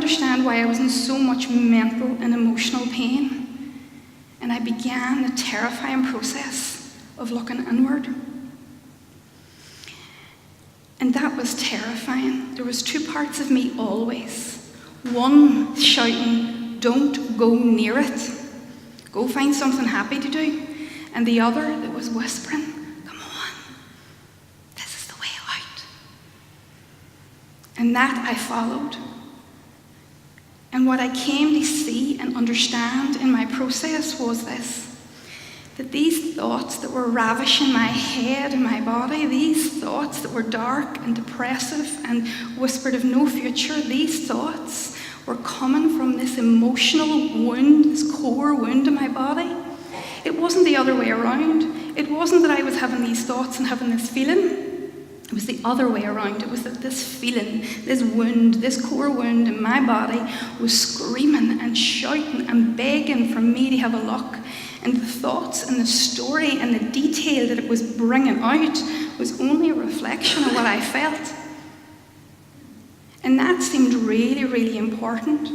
understand why I was in so much mental and emotional pain. And I began the terrifying process of looking inward. And that was terrifying. There was two parts of me always. One shouting, "Don't go near it. Go find something happy to do." And the other that was whispering, "Come on, this is the way out." And that I followed. And what I came to see and understand in my process was this: that these thoughts that were ravishing my head and my body, these thoughts that were dark and depressive and whispered of no future, these thoughts were coming from this emotional wound, this core wound in my body. It wasn't the other way around. It wasn't that I was having these thoughts and having this feeling. It was the other way around. It was that this feeling, this wound, this core wound in my body was screaming and shouting and begging for me to have a look. And the thoughts and the story and the detail that it was bringing out was only a reflection of what I felt. And that seemed really, really important.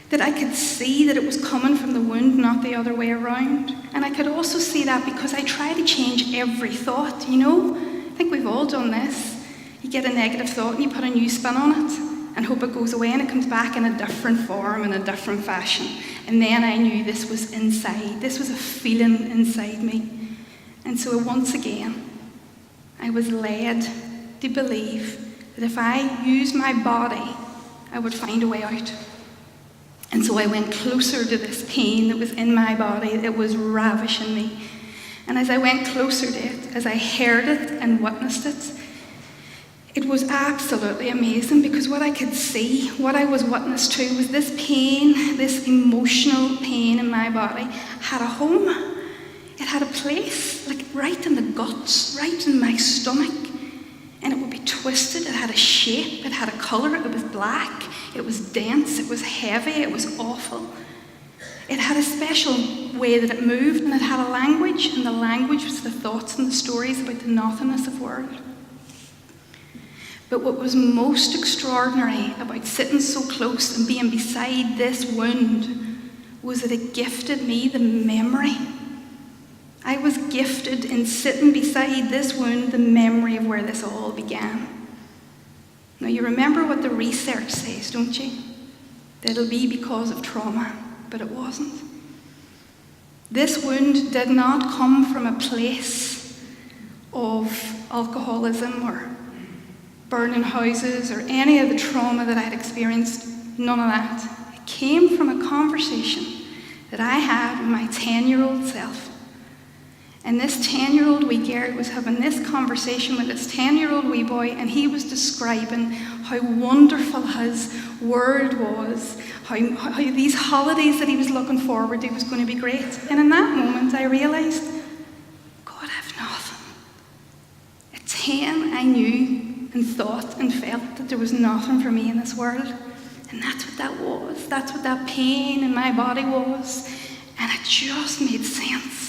That I could see that it was coming from the wound, not the other way around. And I could also see that because I tried to change every thought, you know? I think we've all done this. You get a negative thought and you put a new spin on it and hope it goes away and it comes back in a different form, in a different fashion. And then I knew this was inside. This was a feeling inside me. And so once again, I was led to believe that if I used my body, I would find a way out. And so I went closer to this pain that was in my body that was ravishing me. And as I went closer to it, as I heard it and witnessed it, it was absolutely amazing, because what I could see, what I was witness to, was this pain, this emotional pain in my body had a home. It had a place, like right in the guts, right in my stomach. And it would be twisted, it had a shape, it had a colour, it was black, it was dense, it was heavy, it was awful. It had a special way that it moved, and it had a language, and the language was the thoughts and the stories about the nothingness of the world. But what was most extraordinary about sitting so close and being beside this wound was that it gifted me the memory. I was gifted in sitting beside this wound the memory of where this all began. Now you remember what the research says, don't you? That it'll be because of trauma, but it wasn't. This wound did not come from a place of alcoholism or burning houses or any of the trauma that I'd experienced, none of that. It came from a conversation that I had with my 10-year-old self. And this 10-year-old wee Garrett was having this conversation with this 10-year-old wee boy, and he was describing how wonderful his world was, how these holidays that he was looking forward to was going to be great. And in that moment I realised, God, I have nothing. At 10 I knew and thought and felt that there was nothing for me in this world. And that's what that was. That's what that pain in my body was. And it just made sense.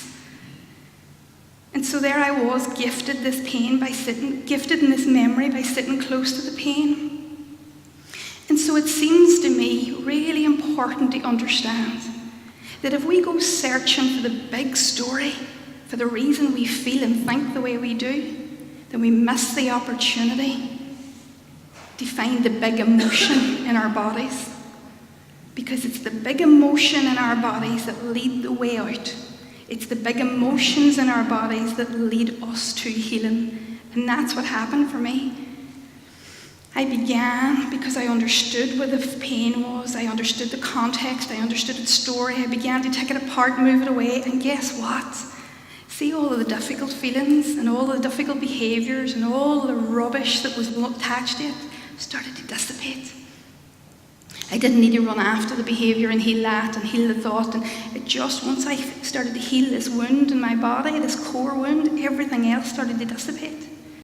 And so there I was, gifted this pain by sitting, gifted in this memory by sitting close to the pain. And so it seems to me really important to understand that if we go searching for the big story, for the reason we feel and think the way we do, then we miss the opportunity to find the big emotion in our bodies. Because it's the big emotion in our bodies that lead the way out. It's the big emotions in our bodies that lead us to healing. And that's what happened for me. I began because I understood where the pain was. I understood the context. I understood its story. I began to take it apart, move it away. And guess what? See all of the difficult feelings and all the difficult behaviours and all the rubbish that was attached to it started to dissipate. I didn't need to run after the behaviour and heal that and heal the thought. And it just, once I started to heal this wound in my body, this core wound, everything else started to dissipate.